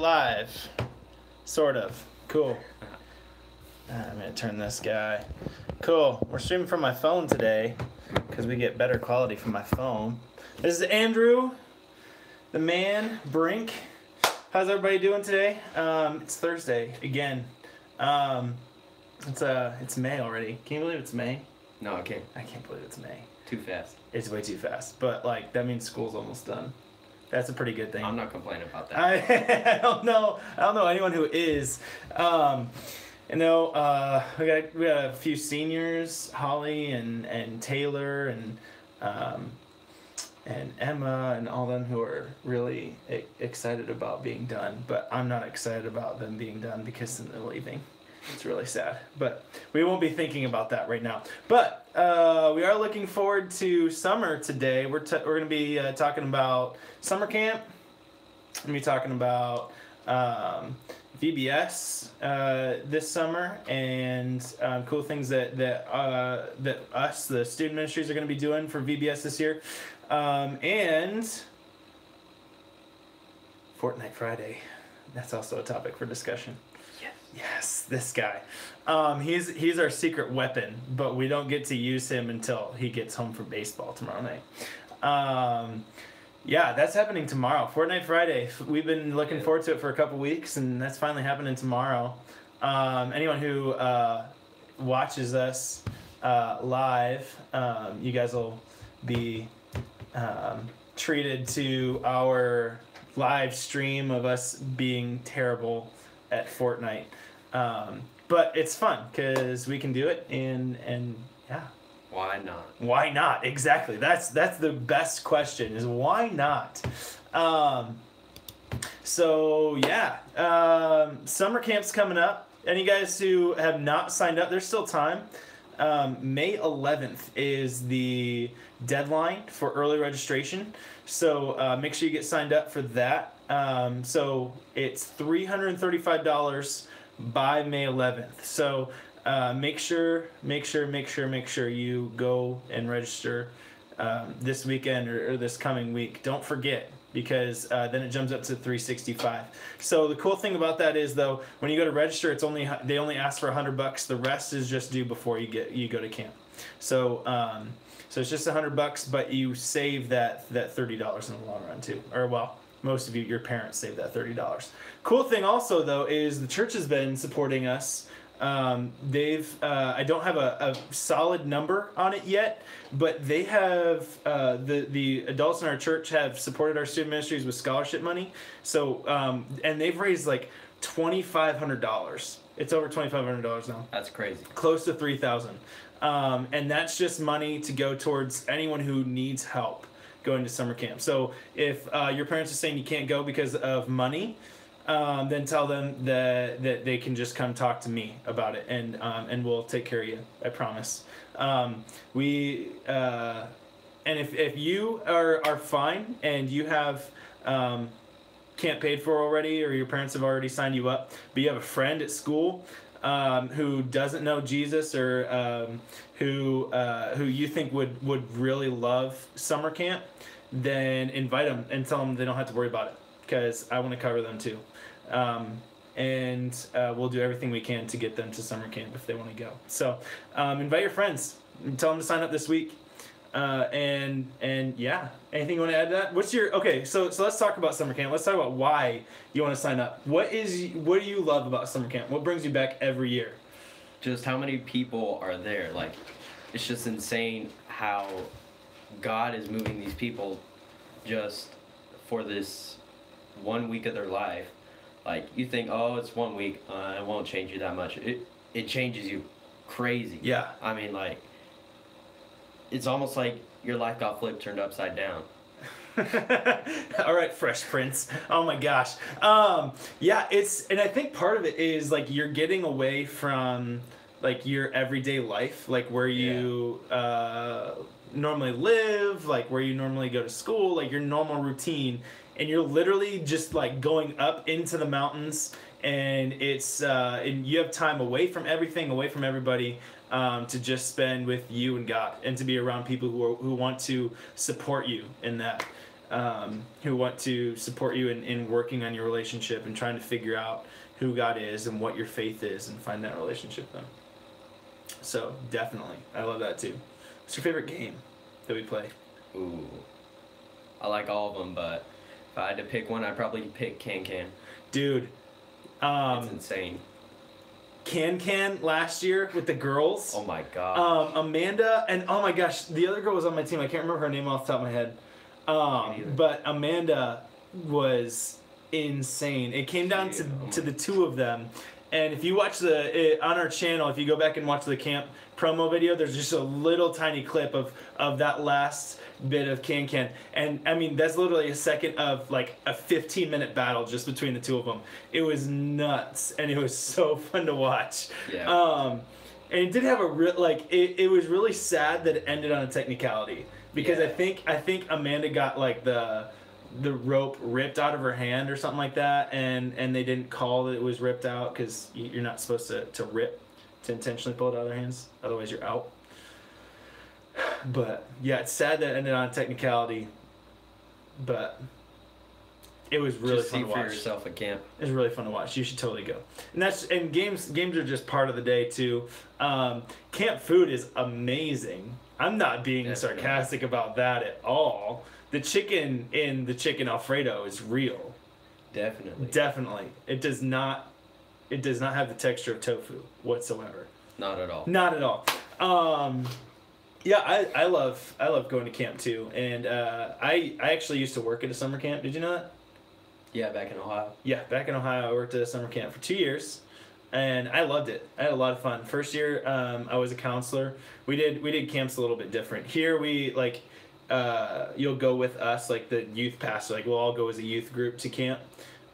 Live. Sort of. Cool. I'm going to turn this guy. Cool. We're streaming from my phone today because we get better quality from my phone. This is Andrew, the man, Brink. How's everybody doing today? It's Thursday again. It's May already. Can you believe it's May? No, I can't. I can't believe it's May. Too fast. It's way too fast. But like that means school's almost done. That's a pretty good thing. I'm not complaining about that. I don't know anyone who is. We got a few seniors, Holly and Taylor and Emma and all them who are really excited about being done. But I'm not excited about them being done because they're leaving. It's really sad. But we won't be thinking about that right now. But we are looking forward to summer today. We're going to be talking about summer camp. We're going to be talking about VBS this summer and cool things that us, the student ministries, are going to be doing for VBS this year. And Fortnite Friday. That's also a topic for discussion. Yes, this guy. He's our secret weapon, but we don't get to use him until he gets home from baseball tomorrow night. Yeah, that's happening tomorrow. Fortnite Friday. We've been looking forward to it for a couple weeks, and that's finally happening tomorrow. Anyone who watches us live, you guys will be treated to our live stream of us being terrible at Fortnite. But it's fun because we can do it and yeah. Why not? Why not? Exactly. That's the best question is why not? So yeah, summer camp's coming up. Any guys who have not signed up, there's still time. May 11th is the deadline for early registration. So make sure you get signed up for that. So it's $335 by May 11th. So make sure you go and register this weekend or this coming week. Don't forget, because then it jumps up to $365. So the cool thing about that is, though, when you go to register, they only ask for $100. The rest is just due before you go to camp. So so it's just $100, but you save that $30 in the long run too. Or well, most of your parents save that $30. Cool thing also, though, is the church has been supporting us. I don't have a solid number on it yet, but they have the adults in our church have supported our student ministries with scholarship money. So and they've raised like $2,500. It's over $2,500 now. That's crazy. Close to $3,000. And that's just money to go towards anyone who needs help going to summer camp. So if your parents are saying you can't go because of money, then tell them that they can just come talk to me about it, and we'll take care of you. I promise. And if you are fine and you have camp paid for already, or your parents have already signed you up, but you have a friend at school who doesn't know Jesus, or who you think would really love summer camp, then invite them and tell them they don't have to worry about it, because I want to cover them too. And we'll do everything we can to get them to summer camp if they want to go. So invite your friends. Tell them to sign up this week. And yeah, anything you want to add to that? What's your so let's talk about summer camp. Let's talk about why you want to sign up. What do you love about summer camp? What brings you back every year? Just how many people are there. Like, it's just insane how God is moving these people just for this 1 week of their life. Like, you think, oh, it's 1 week, it won't change you that much. It changes you crazy. Yeah. I mean, like, it's almost like your life got flipped, turned upside down. All right, Fresh Prince. Oh my gosh. Yeah, and I think part of it is like you're getting away from like your everyday life, like where you normally live, like where you normally go to school, like your normal routine, and you're literally just like going up into the mountains, and and you have time away from everything, away from everybody, to just spend with you and God, and to be around people who want to support you in that. who want to support you in working on your relationship and trying to figure out who God is and what your faith is and find that relationship with them. So definitely, I love that too. What's your favorite game that we play? Ooh, I like all of them, but if I had to pick one, I'd probably pick Can. Dude, It's insane. Can last year with the girls. Oh my god. Amanda and oh my gosh, the other girl was on my team. I can't remember her name off the top of my head. But Amanda was insane. It came down to the two of them. And if you watch on our channel, if you go back and watch the camp promo video, there's just a little tiny clip of that last bit of Can. And I mean, that's literally a second of like a 15-minute battle just between the two of them. It was nuts, and it was so fun to watch. Yeah. And it did have a real, like, it was really sad that it ended on a technicality. Because Yeah. I think Amanda got like the rope ripped out of her hand or something like that, and they didn't call that it was ripped out because you're not supposed to intentionally pull it out of their hands, otherwise you're out. But yeah, it's sad that it ended on a technicality, but it was really Just fun see to for watch. yourself at camp. It was really fun to watch. You should totally go. And games are just part of the day too. Camp food is amazing. I'm not being Definitely. sarcastic about that at all. The chicken in the chicken Alfredo is real. Definitely. Definitely. It does not have the texture of tofu whatsoever. Not at all. Not at all. Yeah, I love going to camp too. And I actually used to work at a summer camp. Did you know that? Yeah, back in Ohio. Yeah, back in Ohio, I worked at a summer camp for 2 years, and I loved it. I had a lot of fun. First year, I was a counselor. We did camps a little bit different. Here, we like you'll go with us, like the youth pastor. Like we'll all go as a youth group to camp,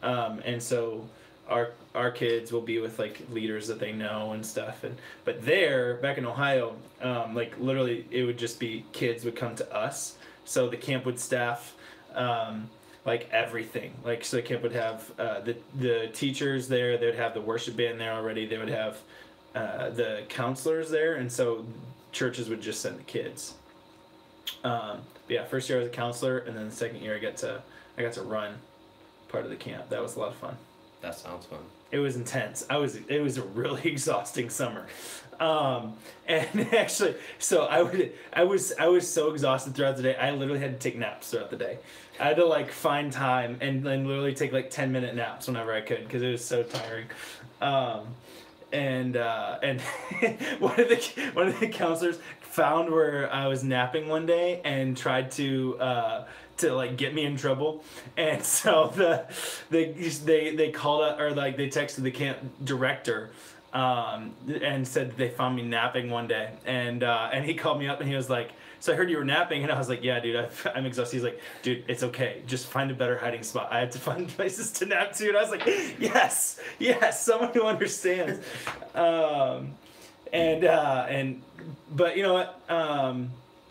and so our kids will be with like leaders that they know and stuff. But there, back in Ohio, like literally, it would just be kids would come to us. So the camp would staff. Like everything, like so the camp would have the teachers there. They would have the worship band there already. They would have the counselors there, and so churches would just send the kids. But yeah, first year I was a counselor, and then the second year I got to run part of the camp. That was a lot of fun. That sounds fun. It was intense. It was a really exhausting summer. And actually, so I was so exhausted throughout the day. I literally had to take naps throughout the day. I had to like find time and then literally take like 10-minute naps whenever I could because it was so tiring. And one of the counselors found where I was napping one day and tried to like get me in trouble, and so they called up, or like they texted the camp director and said they found me napping one day, and he called me up and he was like, so I heard you were napping, and I was like, yeah dude, I'm exhausted. He's like, dude, it's okay, just find a better hiding spot. I have to find places to nap too. And I was like, yes, someone who understands. But you know what,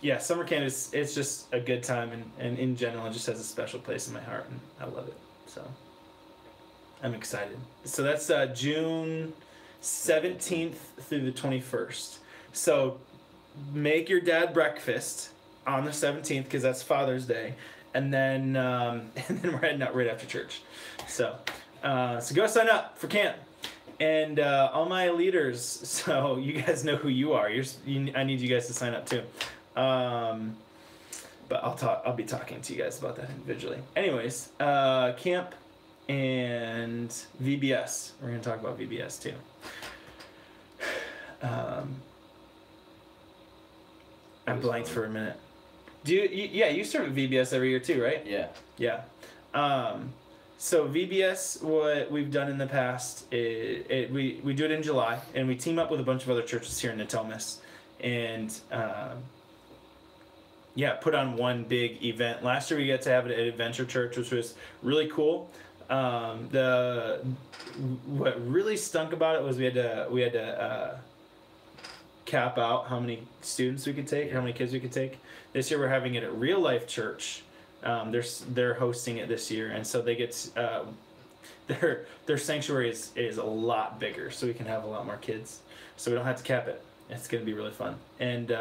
yeah, summer camp it's just a good time, and in general it just has a special place in my heart, and I love it. So I'm excited. So that's June 17th through the 21st. So make your dad breakfast on the 17th because that's Father's Day, and then we're heading out right after church. So go sign up for camp. And all my leaders, so you guys know who you are. I need you guys to sign up too. But I'll be talking to you guys about that individually. Anyways, camp and VBS. We're gonna talk about VBS too. I blanked for a minute. You start with VBS every year too, right? Yeah. Yeah. So VBS, what we've done in the past, we do it in July, and we team up with a bunch of other churches here in Natomas, and put on one big event. Last year we got to have it at Adventure Church, which was really cool. What really stunk about it was we had to cap out how many students we could take, how many kids we could take. This year we're having it at Real Life Church. They're hosting it this year, and so they get their sanctuary is a lot bigger, so we can have a lot more kids. So we don't have to cap it. It's gonna be really fun. And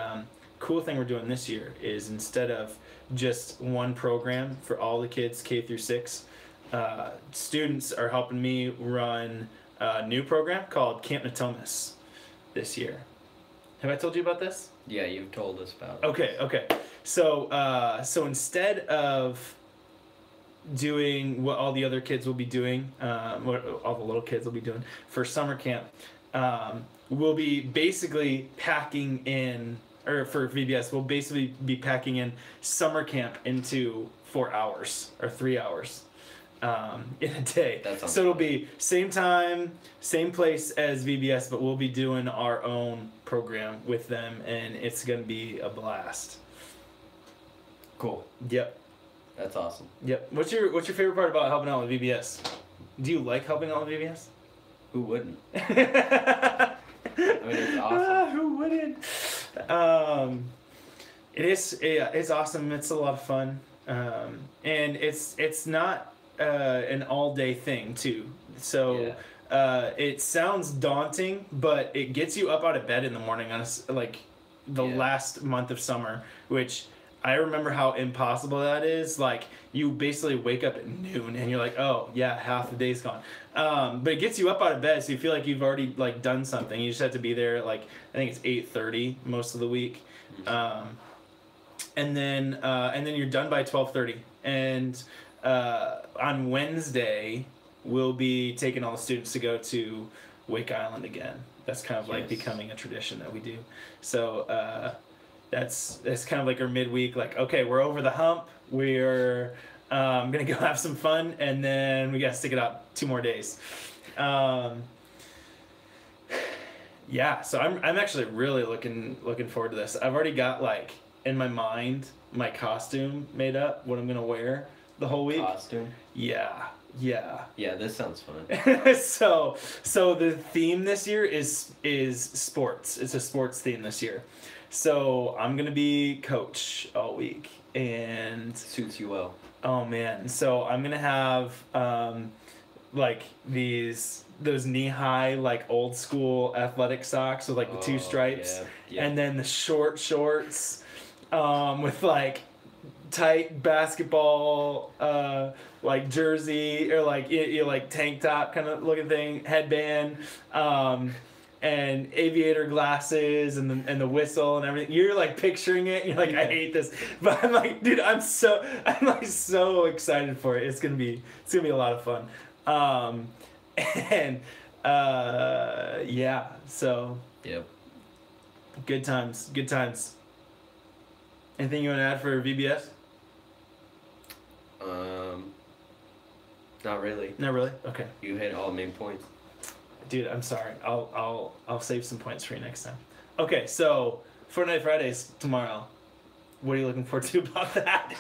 cool thing we're doing this year is instead of just one program for all the kids K through 6, students are helping me run a new program called Camp Natomas this year. Have I told you about this? Yeah, you've told us about it. Okay. So instead of doing what all the other kids will be doing, what all the little kids will be doing for summer camp, we'll be basically packing in, or for VBS, we'll basically be packing in summer camp into 4 hours or 3 hours in a day. So it'll be same time, same place as VBS, but we'll be doing our own program with them, and it's going to be a blast. Cool. Yep. That's awesome. Yep. What's your favorite part about helping out with VBS? Do you like helping out with VBS? Who wouldn't? I mean, it's awesome. Who wouldn't? It's awesome. It's a lot of fun, and it's not an all-day thing too. So it sounds daunting, but it gets you up out of bed in the morning on the last month of summer, which I remember how impossible that is. Like, you basically wake up at noon and you're like, oh yeah, half the day's gone. But it gets you up out of bed, so you feel like you've already like done something. You just have to be there I think it's 8:30 most of the week, and then you're done by 12:30. And on Wednesday we'll be taking all the students to go to Wake Island again. That's kind of like becoming a tradition that we do. So that's kind of like our midweek. Like, okay, we're over the hump. We're gonna go have some fun, and then we gotta stick it out 2 more days. Yeah, so I'm actually really looking forward to this. I've already got in my mind my costume made up, what I'm gonna wear the whole week. Costume? Yeah. Yeah, this sounds fun. So the theme this year is sports. It's a sports theme this year. So I'm gonna be coach all week, and suits you well. Oh man! So I'm gonna have those knee-high old school athletic socks with the 2 stripes, and then the short shorts with tight basketball jersey or tank top kind of looking thing, headband, and aviator glasses and the whistle and everything. You're picturing it and you're I hate this, but I'm dude, I'm so excited for it. It's gonna be a lot of fun. So yep, good times. Anything you want to add for VBS? Not really. Not really? Okay. You hit all the main points. Dude, I'm sorry. I'll save some points for you next time. Okay, so Fortnite Fridays tomorrow. What are you looking forward to about that?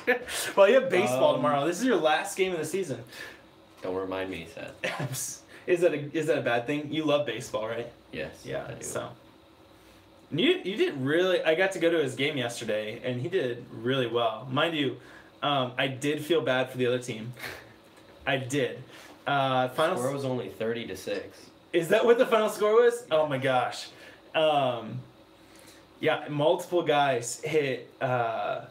Well, you have baseball tomorrow. This is your last game of the season. Don't remind me, Seth. Is that a bad thing? You love baseball, right? Yes. Yeah. I do. So you did really. I got to go to his game yesterday, and he did really well. Mind you, I did feel bad for the other team. I did. Final score was only 30-6. Is that what the final score was? Yeah. Oh my gosh. Yeah, multiple guys hit. Or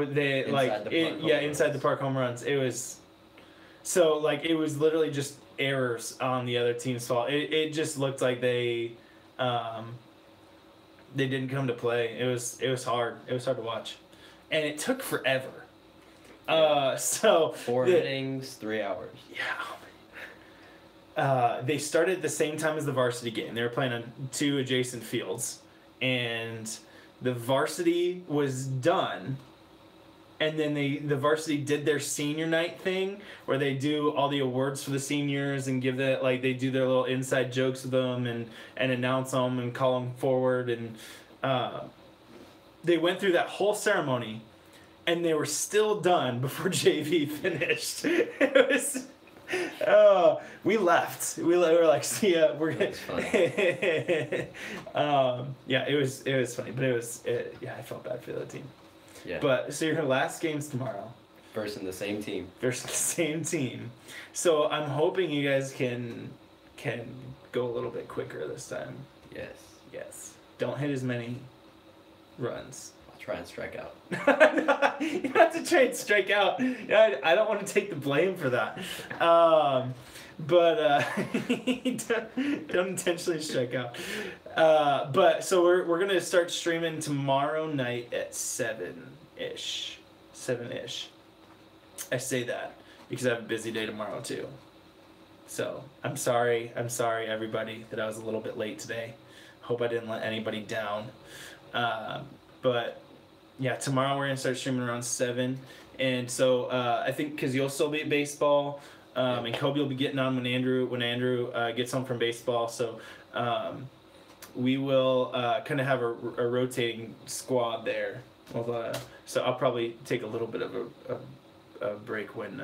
they inside the park home runs. It was. So it was literally just errors on the other team's fault. It just looked like they didn't come to play. It was hard. It was hard to watch, and it took forever. Yeah. 4 innings, 3 hours. Yeah. They started at the same time as the varsity game. They were playing on 2 adjacent fields, and the varsity was done. And then the varsity did their senior night thing where they do all the awards for the seniors and give that they do their little inside jokes with them and announce them and call them forward, and they went through that whole ceremony, and they were still done before JV finished. It was we left. We were like, see ya. We're gonna. Yeah, it was funny, but I felt bad for the other team. Yeah. But so your last game's tomorrow. Versus the same team. So I'm hoping you guys can go a little bit quicker this time. Yes. Yes. Don't hit as many runs. I'll try and strike out. You don't have to try and strike out. I don't want to take the blame for that. But don't intentionally strike out. But so we're gonna start streaming tomorrow night at 7-ish. I say that because I have a busy day tomorrow too. So I'm sorry everybody that I was a little bit late today. Hope I didn't let anybody down. But yeah, tomorrow we're gonna start streaming around 7, and so I think because you'll still be at baseball, and Kobe will be getting on when Andrew gets home from baseball. So we will kind of have a rotating squad there. So I'll probably take a little bit of a break when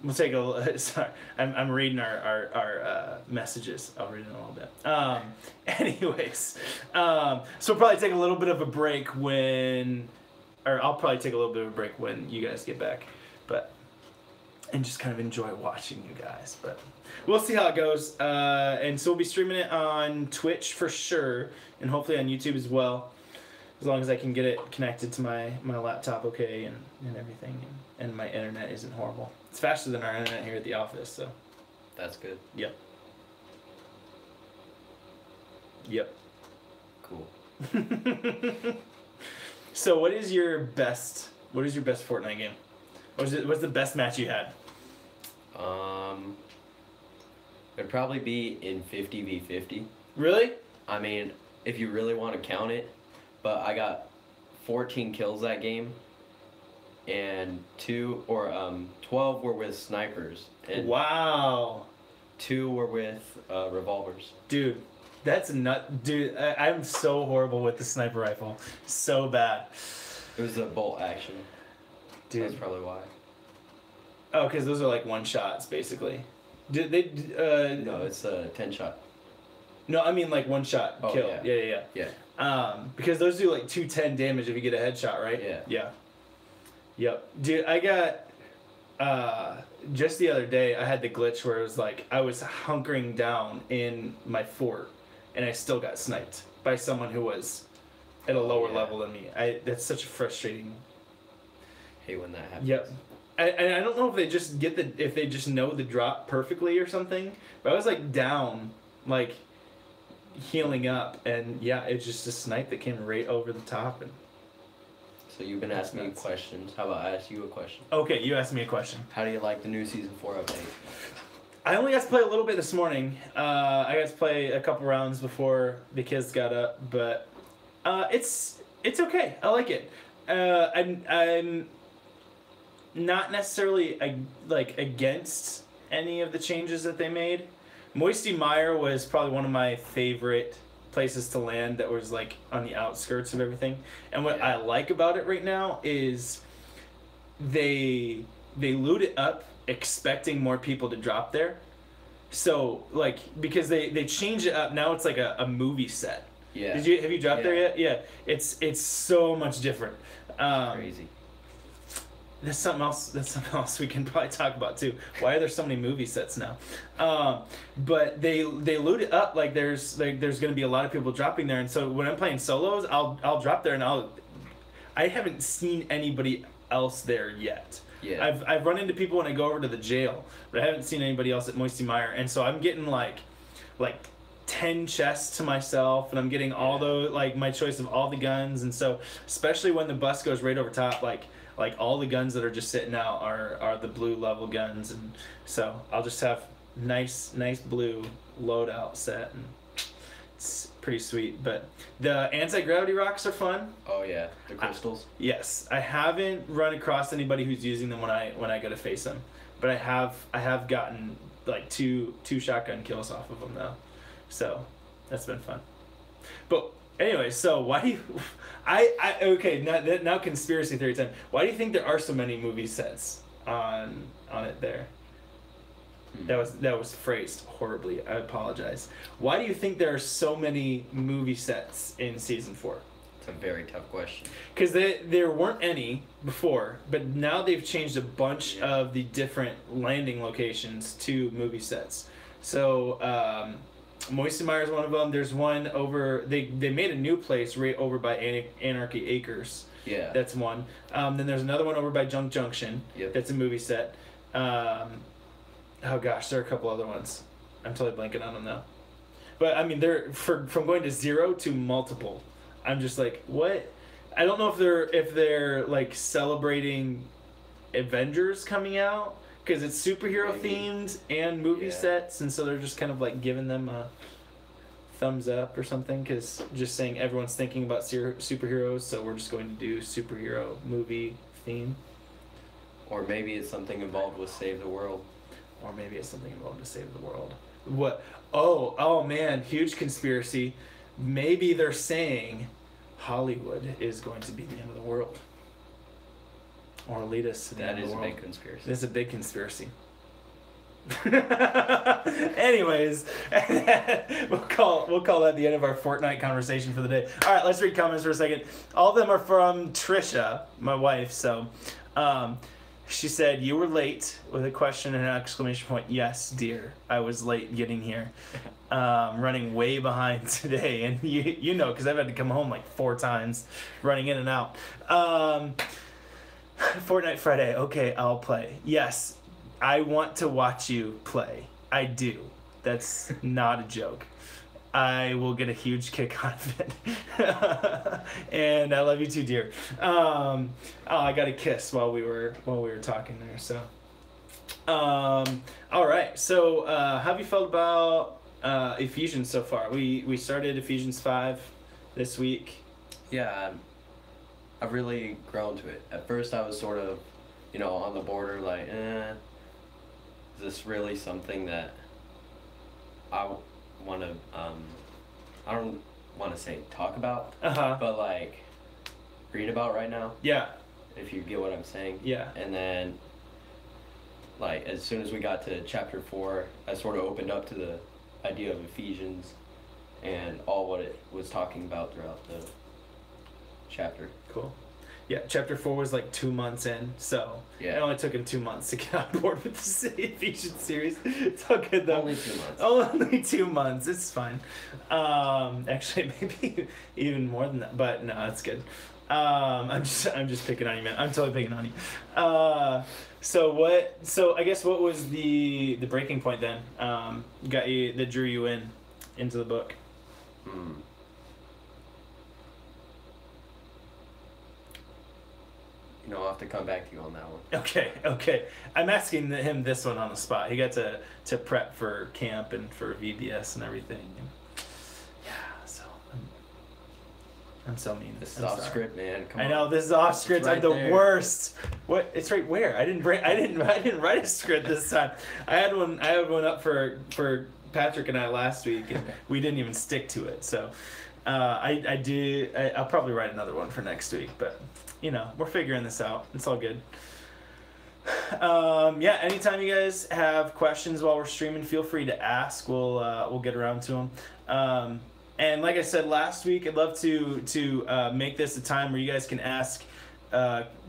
we'll take a sorry. I'm reading our messages. I'll read it in a little bit. Anyways, so we'll probably take a little bit of a break I'll probably take a little bit of a break when you guys get back, and just kind of enjoy watching you guys. But we'll see how it goes. And so we'll be streaming it on Twitch for sure, and hopefully on YouTube as well, as long as I can get it connected to my laptop okay and everything, and my internet isn't horrible. It's faster than our internet here at the office, so. That's good. Yep. Cool. So what is your best Fortnite game? What's the best match you had? It'd probably be in 50v50. Really? I mean, if you really want to count it, but I got 14 kills that game, and 12 were with snipers, and wow, 2 were with revolvers. Dude, that's dude, I'm so horrible with the sniper rifle, so bad. It was a bolt action. Dude, that's probably why. Oh, because those are like one shots basically. Did they? No, it's a 10 shot. No, I mean like one shot kill. Yeah. Because those do like 210 damage if you get a headshot, right? Yeah. Yeah. Yep. Dude, I got just the other day I had the glitch where it was like I was hunkering down in my fort and I still got sniped by someone who was at a lower level than me. That's such a frustrating. Hate when that happens. Yep. And I don't know if they just if they just know the drop perfectly or something, but I was like down, like healing up, and yeah, it's just a snipe that came right over the top. And so you've been asking me questions. How about I ask you a question? Okay, you asked me a question. How do you like the new Season 4 update? I only got to play a little bit this morning. I got to play a couple rounds before the kids got up, but it's okay. I like it. I'm not necessarily against any of the changes that they made. Moisty Mire was probably one of my favorite places to land that was like on the outskirts of everything. And what I like about it right now is they loot it up expecting more people to drop there. So like because they change it up now, it's like a movie set. Yeah. Have you dropped there yet? Yeah. It's so much different. Crazy. That's something else we can probably talk about too. Why are there so many movie sets now? But they loot it up like there's gonna be a lot of people dropping there, and so when I'm playing solos, I'll drop there and I haven't seen anybody else there yet. Yeah. I've run into people when I go over to the jail, but I haven't seen anybody else at Moisty Mire, and so I'm getting like 10 chests to myself, and I'm getting all the my choice of all the guns, and so especially when the bus goes right over top, like all the guns that are just sitting out are the blue level guns, and so I'll just have nice blue loadout set, and it's pretty sweet. But the anti-gravity rocks are fun. Oh yeah, the crystals. Yes, I haven't run across anybody who's using them when I go to face them, but I have gotten like two shotgun kills off of them though, so that's been fun. But anyway, so why do you? Okay, now conspiracy theory time. Why do you think there are so many movie sets on it there? That was phrased horribly. I apologize. Why do you think there are so many movie sets in Season 4? It's a very tough question. Because there weren't any before, but now they've changed a bunch of the different landing locations to movie sets. So Moisty Mire is one of them. There's one over. They made a new place right over by Anarchy Acres. Yeah. That's one. Then there's another one over by Junk Junction. Yep. That's a movie set. Oh gosh, there are a couple other ones. I'm totally blanking on them now. But I mean, they're from going to 0 to multiple. I'm just like, what? I don't know if they're like celebrating Avengers coming out because it's superhero themed and movie sets, and so they're just kind of like giving them a thumbs up or something, because just saying everyone's thinking about superheroes, so we're just going to do superhero movie theme. Or maybe it's something involved with Save the World. Or maybe it's something involved with Save the World. What? Oh man, huge conspiracy. Maybe they're saying Hollywood is going to be the end of the world. Or lead us to the end of the world. That is a big conspiracy. That's a big conspiracy. Anyways, we'll call that the end of our Fortnite conversation for the day. All right, let's read comments for a second. All of them are from Trisha, my wife. So, she said, "You were late," with a question and an exclamation point. Yes, dear, I was late getting here. Running way behind today, and you know, because I've had to come home like 4 times, running in and out. Fortnite Friday. Okay, I'll play. Yes. I want to watch you play. I do. That's not a joke. I will get a huge kick out of it. And I love you too, dear. Oh, I got a kiss while we were talking there. So, all right. So, how have you felt about Ephesians so far? We started Ephesians 5 this week. Yeah, I've really grown to it. At first, I was sort of, on the border, like, is this really something that I want to, I don't want to say talk about, but like read about right now? Yeah. If you get what I'm saying. Yeah. And then, like, as soon as we got to chapter 4, I sort of opened up to the idea of Ephesians and all what it was talking about throughout the chapter. Cool. Yeah, chapter 4 was like 2 months in, so it only took him 2 months to get on board with the Ephesians series. It's all good though. Only 2 months. Only 2 months. It's fine. Actually, maybe even more than that, but no, it's good. I'm just picking on you, man. I'm totally picking on you. So I guess what was the breaking point then? That drew you into the book. I'll have to come back to you on that one. Okay. I'm asking him this one on the spot. He got to prep for camp and for VBS and everything. And so I'm so mean. This is off script, man. Come on. I know this is off script. Right I'm the there. worst. What? It's right where? I didn't write a script this time. I had one up for Patrick and I last week, and we didn't even stick to it. So I'll probably write another one for next week, but. We're figuring this out. It's all good. Anytime you guys have questions while we're streaming, feel free to ask. We'll get around to them. And like I said last week, I'd love to make this a time where you guys can ask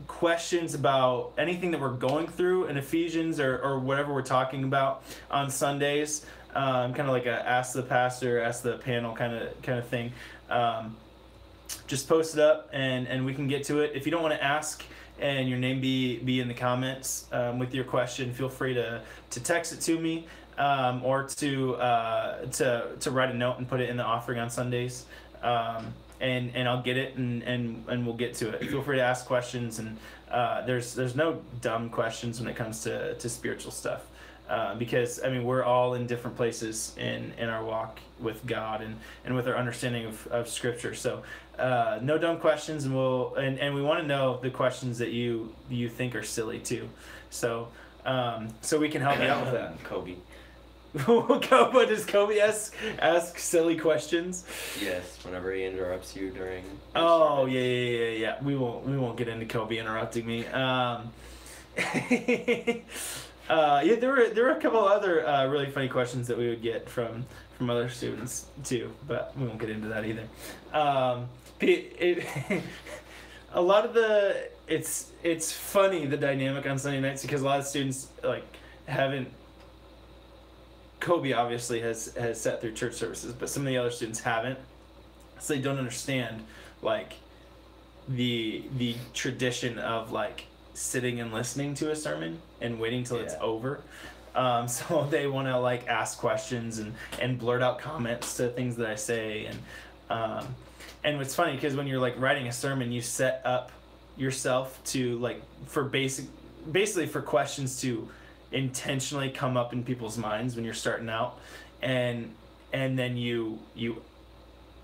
questions about anything that we're going through in Ephesians or whatever we're talking about on Sundays. Kind of like a ask the pastor, ask the panel kind of thing. Just post it up and we can get to it. If you don't want to ask and your name be in the comments with your question, feel free to text it to me or to write a note and put it in the offering on Sundays. And I'll get it and we'll get to it. Feel free to ask questions, and there's no dumb questions when it comes to spiritual stuff. Because we're all in different places in our walk with God and with our understanding of Scripture. So no dumb questions, and we want to know the questions that you think are silly too. So we can help you out with that. Kobe. What does Kobe ask silly questions? Yes, whenever he interrupts you during. Oh yeah. We won't get into Kobe interrupting me. There were a couple other really funny questions that we would get from other students too, but we won't get into that either. A lot of it's funny, the dynamic on Sunday nights, because a lot of students haven't Kobe obviously has sat through church services, but some of the other students haven't, so they don't understand like the tradition of like sitting and listening to a sermon and waiting till it's over. So they want to like ask questions and blurt out comments to things that I say, and what's funny because when you're like writing a sermon, you set up yourself to like for basically for questions to intentionally come up in people's minds when you're starting out, and then you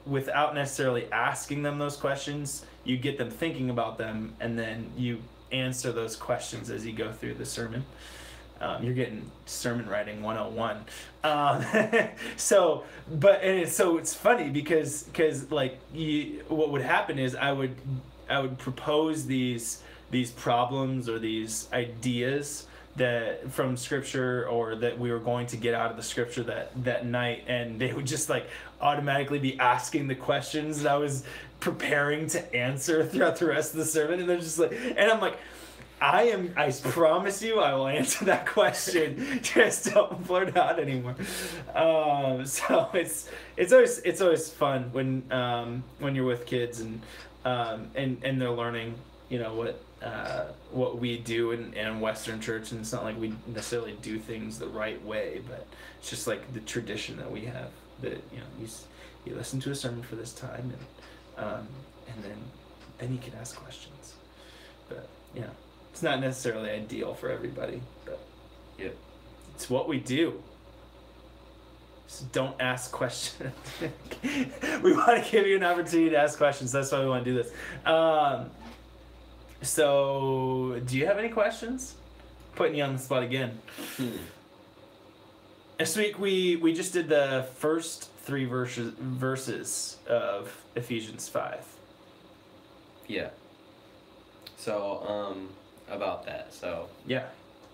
without necessarily asking them those questions, you get them thinking about them, and then you answer those questions as you go through the sermon. You're getting sermon writing 101. So it's funny because like what would happen is I would propose these problems or these ideas that from scripture or that we were going to get out of the scripture that night, and they would just like automatically be asking the questions that I was preparing to answer throughout the rest of the sermon, and they're just like, and I'm like, I promise you I will answer that question. Just don't blurt it out anymore. So it's always fun when you're with kids and they're learning, you know, what we do in Western church, and it's not like we necessarily do things the right way, but it's just like the tradition that we have that, you know, you listen to a sermon for this time, and then you can ask questions. But yeah. It's not necessarily ideal for everybody, but it's what we do. So don't ask questions. We want to give you an opportunity to ask questions. That's why we want to do this. So, do you have any questions? Putting you on the spot again. This week we just did the first 3 verses of Ephesians 5. Yeah. So, about that. So, yeah.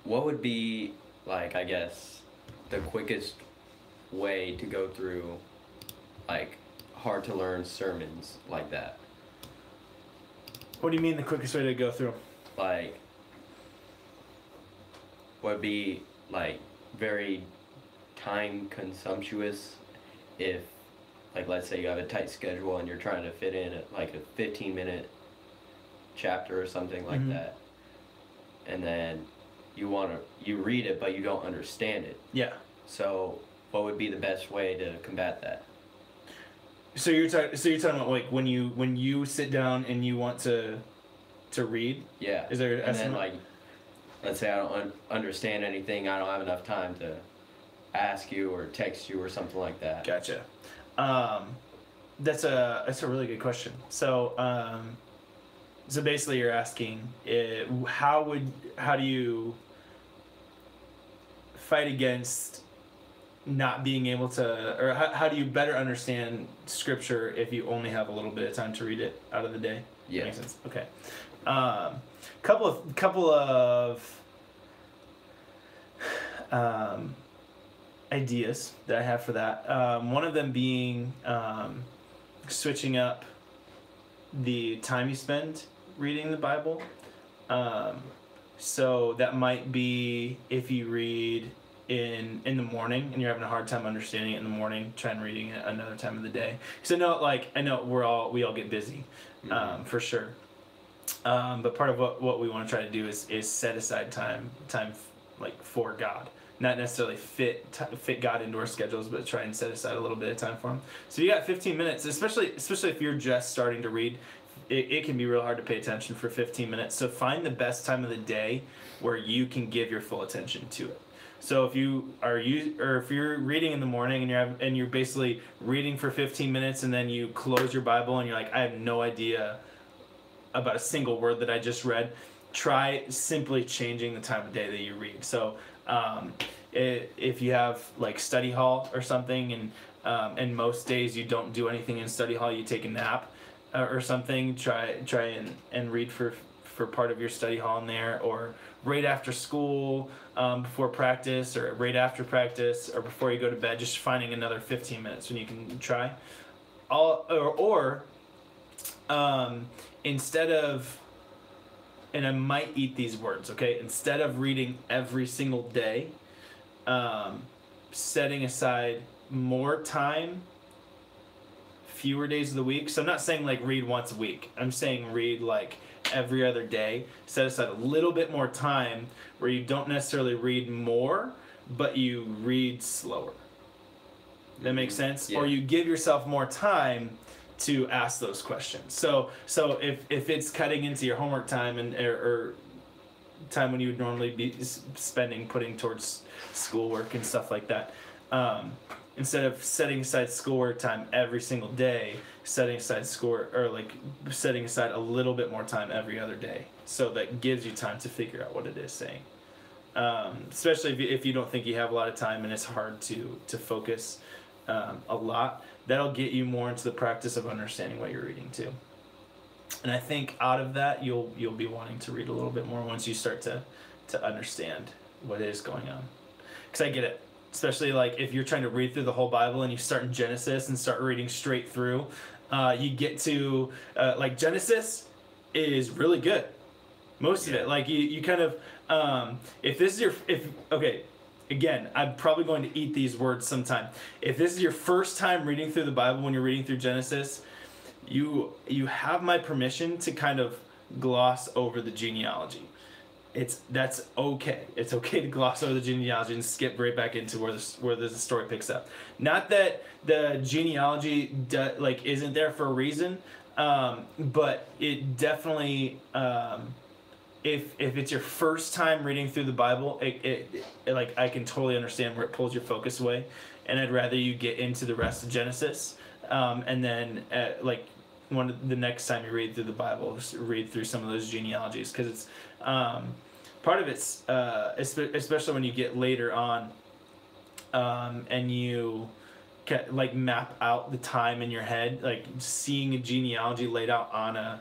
What would be, like, I guess, the quickest way to go through, like, hard to learn sermons like that? What do you mean the quickest way to go through? Like, would be, like, very time consumptuous if, like, let's say you have a tight schedule and you're trying to fit in, like, a 15-minute chapter or something like that. And then you read it, but you don't understand it. Yeah. So, what would be the best way to combat that? So you're talking about like when you sit down and you want to read? Yeah. Is there and then like, let's say I don't understand anything, I don't have enough time to ask you or text you or something like that. Gotcha. That's a really good question. So basically you're asking how do you fight against not being able to, or how do you better understand scripture if you only have a little bit of time to read it out of the day? Yeah. Makes sense. Okay. Couple of ideas that I have for that. One of them being switching up the time you spend reading the Bible. So that might be if you read in the morning and you're having a hard time understanding it in the morning, try and reading it another time of the day. Because I know we all get busy, for sure. But part of what we want to try to do is set aside time like for God. Not necessarily fit God into our schedules, but try and set aside a little bit of time for Him. So you got 15 minutes, especially if you're just starting to read. It can be real hard to pay attention for 15 minutes. So find the best time of the day where you can give your full attention to it. So if you're reading in the morning and you're basically reading for 15 minutes and then you close your Bible and you're like, I have no idea about a single word that I just read, try simply changing the time of day that you read. So if you have like study hall or something and most days you don't do anything in study hall, you take a nap or something, try and read for part of your study hall in there, or right after school, before practice, or right after practice, or before you go to bed, just finding another 15 minutes when you can try. Instead of, and I might eat these words, okay? Instead of reading every single day, setting aside more time, fewer days of the week. So I'm not saying like read once a week. I'm saying read like every other day. Set aside a little bit more time where you don't necessarily read more, but you read slower. That makes sense? Yeah. Or you give yourself more time to ask those questions. So if it's cutting into your homework time or time when you would normally be spending putting towards schoolwork and stuff like that, instead of setting aside schoolwork time every single day, setting aside setting aside a little bit more time every other day, so that gives you time to figure out what it is saying. Especially if you don't think you have a lot of time and it's hard to focus a lot, that'll get you more into the practice of understanding what you're reading too. And I think out of that, you'll be wanting to read a little bit more once you start to understand what is going on. Because I get it. Especially like if you're trying to read through the whole Bible and you start in Genesis and start reading straight through, you get to like Genesis is really good. Most of it, like you kind of again, I'm probably going to eat these words sometime. If this is your first time reading through the Bible, when you're reading through Genesis, you have my permission to kind of gloss over the genealogy. That's okay. It's okay to gloss over the genealogy and skip right back into where the story picks up. Not that the genealogy isn't there for a reason, but it definitely if it's your first time reading through the Bible, it I can totally understand where it pulls your focus away, and I'd rather you get into the rest of Genesis, and then the next time you read through the Bible, just read through some of those genealogies, because it's part of it's especially when you get later on, and you map out the time in your head, like seeing a genealogy laid out on a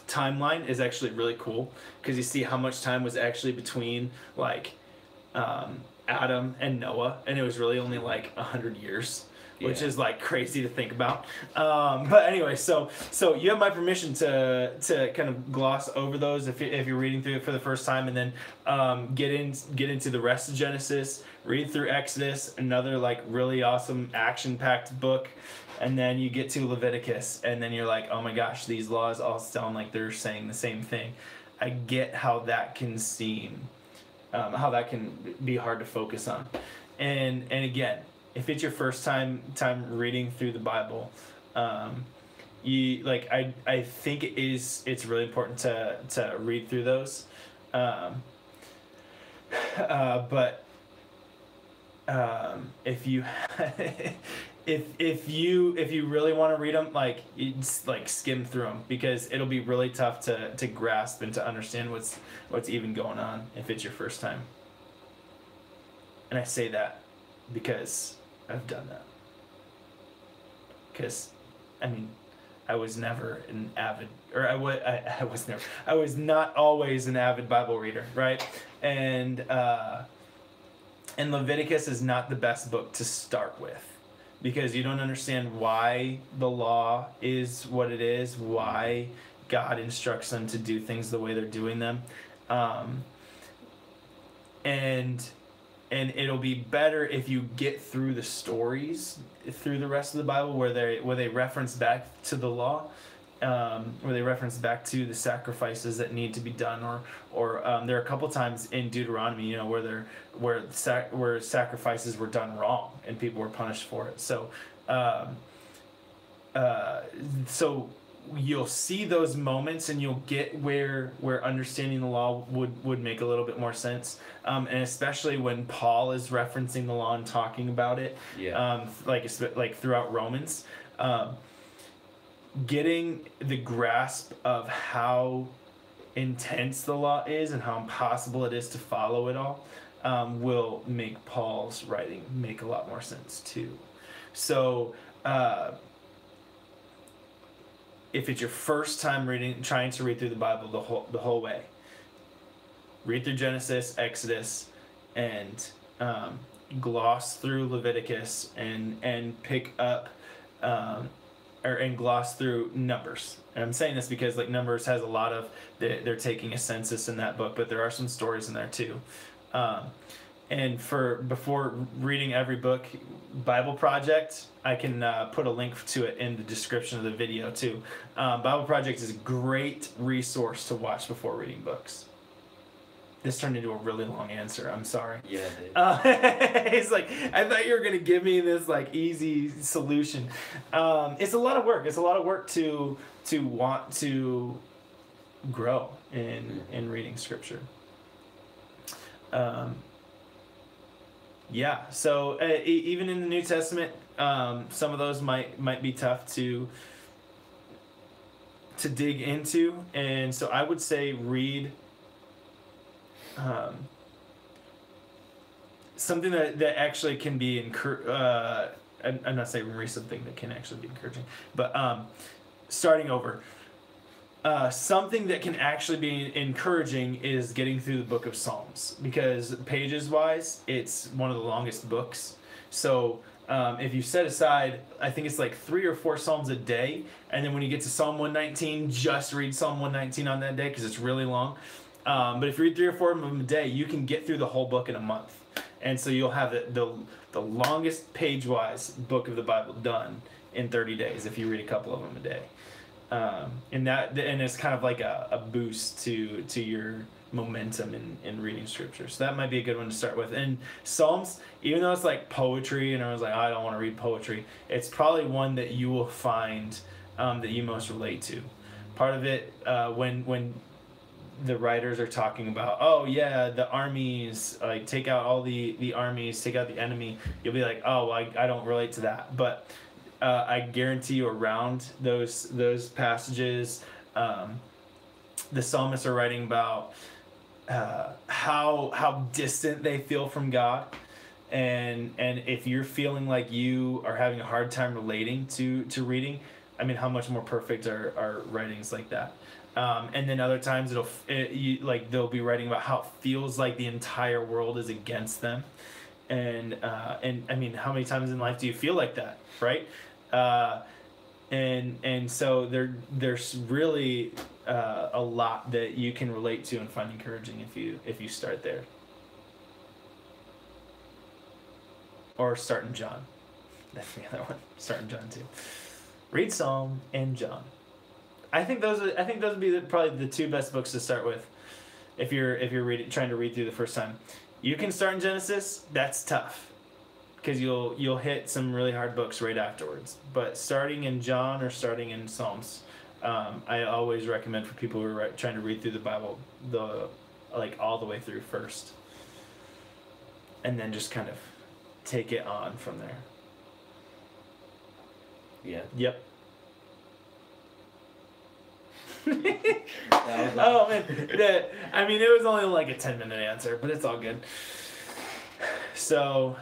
timeline is actually really cool, because you see how much time was actually between Adam and Noah, and it was really only 100 years, which is crazy to think about. But anyway, so you have my permission to kind of gloss over those if you're reading through it for the first time, and then get into the rest of Genesis, read through Exodus, another really awesome action-packed book. And then you get to Leviticus, and then you're like, oh my gosh, these laws all sound like they're saying the same thing. I get how that can seem, how that can be hard to focus on. And again, if it's your first time reading through the Bible, I think it's really important to read through those. But if you if you really want to read them, skim through them, because it'll be really tough to grasp and to understand what's even going on if it's your first time. And I say that because I've done that. Because, I was never an avid, or I was not always an avid Bible reader, right? And Leviticus is not the best book to start with, because you don't understand why the law is what it is, why God instructs them to do things the way they're doing them. And it'll be better if you get through the stories through the rest of the Bible where they reference back to the law, where they reference back to the sacrifices that need to be done, or there are a couple times in Deuteronomy, where sacrifices were done wrong and people were punished for it. So you'll see those moments, and you'll get where understanding the law would make a little bit more sense, and especially when Paul is referencing the law and talking about it, throughout Romans, getting the grasp of how intense the law is and how impossible it is to follow it all, will make Paul's writing make a lot more sense too. So if it's your first time trying to read through the Bible the whole way, read through Genesis, Exodus, and gloss through Leviticus, and pick up and gloss through Numbers. And I'm saying this because Numbers has a lot of they're taking a census in that book, but there are some stories in there too. And before reading every book, Bible Project, I can put a link to it in the description of the video too. Bible Project is a great resource to watch before reading books. This turned into a really long answer. I'm sorry. Yeah, it did. It's like, I thought you were gonna give me this like easy solution. It's a lot of work. It's a lot of work to want to grow in reading scripture. Yeah. So even in the New Testament, some of those might be tough to dig into, and so I would say read. Something that actually can be I'm not saying read something that can actually be encouraging, but starting over. Something that can actually be encouraging is getting through the book of Psalms, because pages wise, it's one of the longest books. So if you set aside, I think it's like 3 or 4 Psalms a day, and then when you get to Psalm 119, just read Psalm 119 on that day because it's really long. But if you read 3 or 4 of them a day, you can get through the whole book in a month. And so you'll have the longest page-wise book of the Bible done in 30 days if you read a couple of them a day. And it's kind of like a boost to your momentum in reading scripture. So that might be a good one to start with. And Psalms, even though it's like poetry, and everyone's like, oh, I don't want to read poetry, it's probably one that you will find that you most relate to. Part of it, when the writers are talking about, oh yeah, the armies, like take out all the armies, take out the enemy, you'll be like, oh, well, I don't relate to that. But I guarantee you around those passages, the psalmists are writing about how distant they feel from God. And if you're feeling like you are having a hard time relating to reading, I mean, how much more perfect are writings like that? And then other times they'll be writing about how it feels like the entire world is against them, and I mean, how many times in life do you feel like that, right? And so there's really a lot that you can relate to and find encouraging if you start there, or start in John. That's the other one. Start in John too. Read Psalm and John. I think those would be probably the 2 best books to start with if you're trying to read through the first time. You can start in Genesis. That's tough because you'll hit some really hard books right afterwards. But starting in John or starting in Psalms, I always recommend for people who are trying to read through the Bible all the way through first, and then just kind of take it on from there. Yeah. Yep. That was Oh man, it was only like a 10-minute answer, but it's all good. So,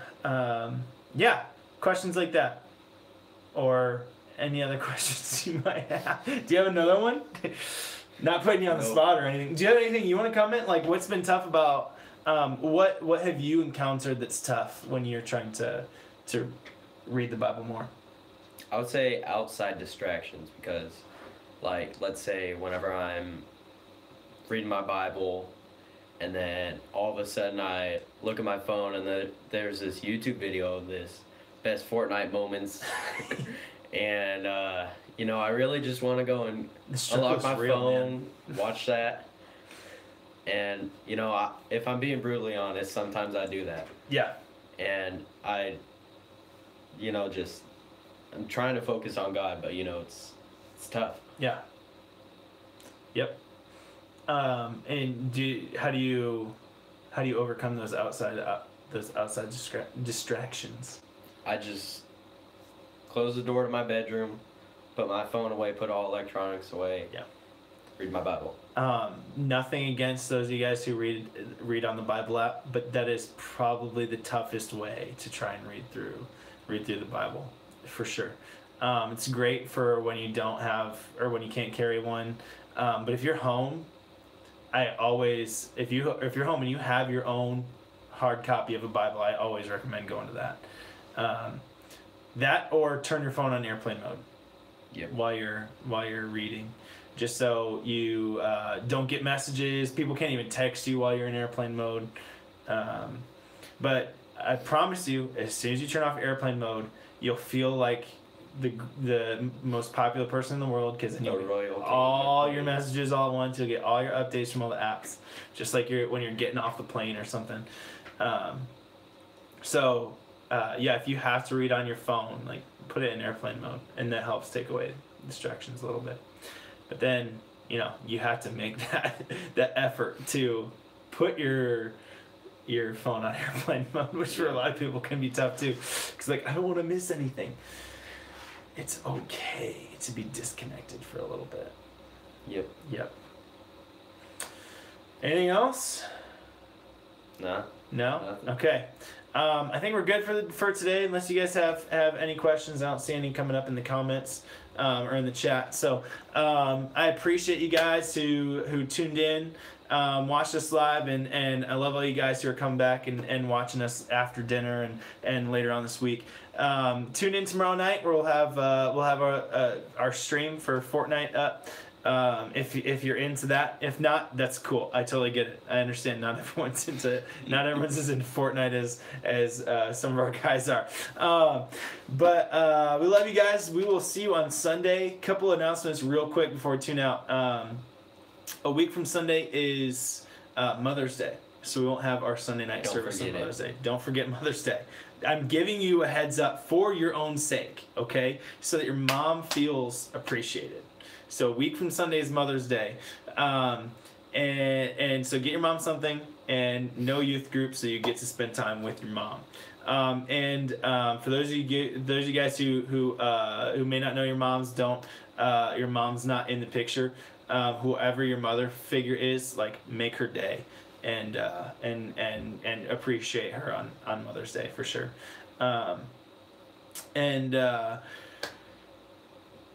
yeah, questions like that, or any other questions you might have. Do you have another one? Not putting you on the spot or anything. Do you have anything you want to comment? Like, what's been tough about what have you encountered that's tough when you're trying to read the Bible more? I would say outside distractions, because, like, let's say whenever I'm reading my Bible and then all of a sudden I look at my phone and there's this YouTube video of this best Fortnite moments and, I really just want to go and unlock my phone, watch that. And, if I'm being brutally honest, sometimes I do that. Yeah. And I'm trying to focus on God, but, it's tough. Yeah. Yep. And how do you overcome those outside distractions? I just close the door to my bedroom, put my phone away, put all electronics away. Yeah. Read my Bible. Nothing against those of you guys who read on the Bible app, but that is probably the toughest way to try and read through the Bible, for sure. It's great for when you don't have, or when you can't carry one. But if you're home, if you're home and you have your own hard copy of a Bible, I always recommend going to that. That, or turn your phone on airplane mode. Yep. While you're reading, just so you don't get messages. People can't even text you while you're in airplane mode. But I promise you, as soon as you turn off airplane mode, you'll feel like the most popular person in the world, because then you'll get all your messages all at once. You'll get all your updates from all the apps, just like when you're getting off the plane or something. Yeah, if you have to read on your phone, like put it in airplane mode, and that helps take away distractions a little bit. But then you have to make that effort to put your phone on airplane mode, which for a lot of people can be tough too, because like, I don't want to miss anything. It's okay to be disconnected for a little bit. Yep. Anything else? No. Nothing. Okay. I think we're good for today, unless you guys have any questions. I don't see any coming up in the comments or in the chat. So I appreciate you guys who tuned in, watched us live, and I love all you guys who are coming back and watching us after dinner and later on this week. Tune in tomorrow night, where we'll have our stream for Fortnite up. If you're into that. If not, that's cool. I totally get it. I understand not everyone's into Fortnite as some of our guys are. But we love you guys. We will see you on Sunday. Couple announcements real quick before we tune out. A week from Sunday is Mother's Day, so we won't have our Sunday night service on Mother's Day. Don't forget Mother's Day. I'm giving you a heads up for your own sake, okay? So that your mom feels appreciated. So a week from Sunday is Mother's Day. And so get your mom something, and no youth group, so you get to spend time with your mom. For those of you guys who may not know your moms, your mom's not in the picture. Whoever your mother figure is, like, make her day, and appreciate her on Mother's Day for sure.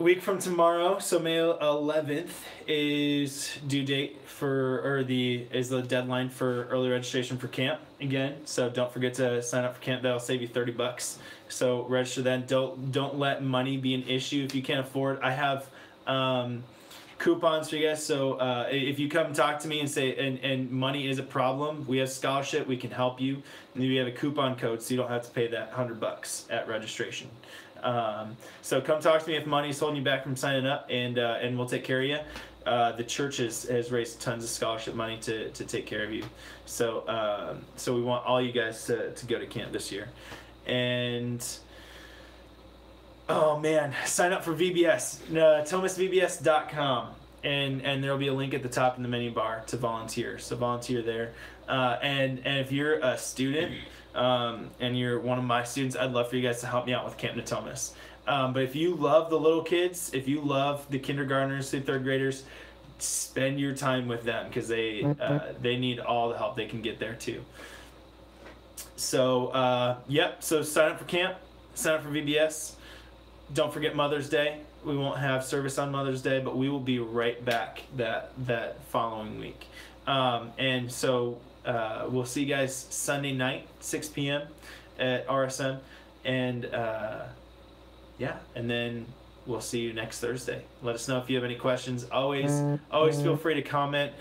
A week from tomorrow, so May 11th is due date is the deadline for early registration for camp again. So don't forget to sign up for camp. That'll save you $30. So register then. Don't let money be an issue if you can't afford. I have coupons for you guys. So if you come talk to me and say and money is a problem, we have scholarship. We can help you. And we have a coupon code, so you don't have to pay that $100 at registration. So come talk to me if money is holding you back from signing up, and we'll take care of you. The church has raised tons of scholarship money to take care of you. So we want all you guys to go to camp this year. And oh man, sign up for VBS, NatomasVBS.com, and there'll be a link at the top in the menu bar to volunteer. So volunteer there. And if you're a student, and you're one of my students, I'd love for you guys to help me out with Camp Natomas. But if you love the little kids, if you love the kindergartners through third graders, spend your time with them, because they need all the help they can get there too. So so sign up for camp, sign up for VBS. Don't forget Mother's Day. We won't have service on Mother's Day, but we will be right back that following week. We'll see you guys Sunday night, 6 p.m. at RSM, and then we'll see you next Thursday. Let us know if you have any questions. Always feel free to comment.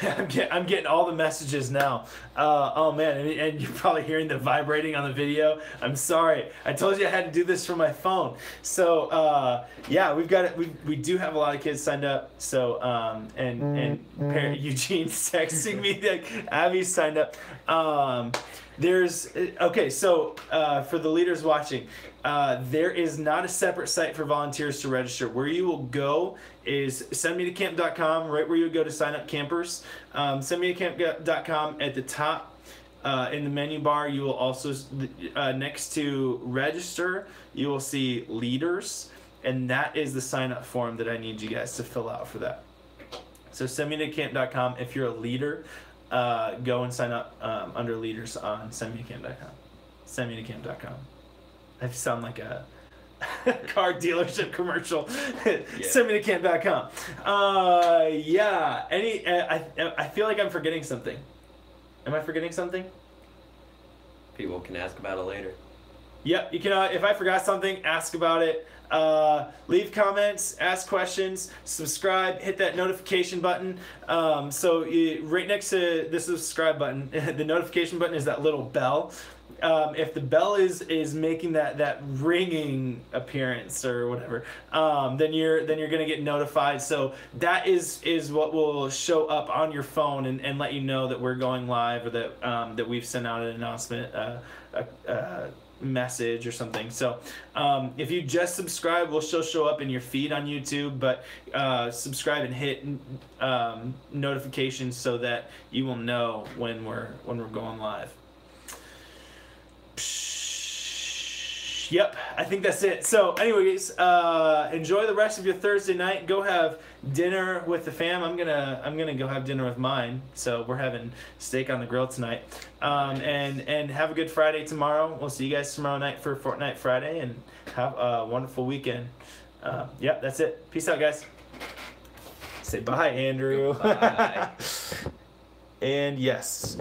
I'm getting all the messages now. Oh man, and you're probably hearing the vibrating on the video. I'm sorry. I told you I had to do this from my phone. So we've got it. We do have a lot of kids signed up. So parent Eugene's texting me that Abby's signed up. For the leaders watching, there is not a separate site for volunteers to register. Where you will go is sendmetocamp.com, right where you would go to sign up campers. Sendmetocamp.com, at the top in the menu bar, you will also, next to register, you will see leaders, and that is the sign up form that I need you guys to fill out for that. So sendmetocamp.com, if you're a leader, go and sign up under leaders on sendmetocamp.com. Sendmetocamp.com. I sound like a car dealership commercial. Sendmetocamp.com. I feel like I'm forgetting something. Am I forgetting something? People can ask about it later. Yep, you can. If I forgot something, ask about it. Leave comments, ask questions, subscribe, hit that notification button. Right next to the subscribe button, the notification button is that little bell. If the bell is making that ringing appearance or whatever, then you're gonna get notified. So that is what will show up on your phone and let you know that we're going live, or that we've sent out an announcement, message or something. So if you just subscribe, we'll still show up in your feed on YouTube, but subscribe and hit notifications so that you will know when we're going live. Yep, I think that's it. So anyways, enjoy the rest of your Thursday night. Go have dinner with the fam. I'm gonna go have dinner with mine. So we're having steak on the grill tonight. And have a good Friday tomorrow. We'll see you guys tomorrow night for Fortnite Friday, and have a wonderful weekend. Yep, that's it. Peace out, guys. Say bye, Andrew. Bye. And yes.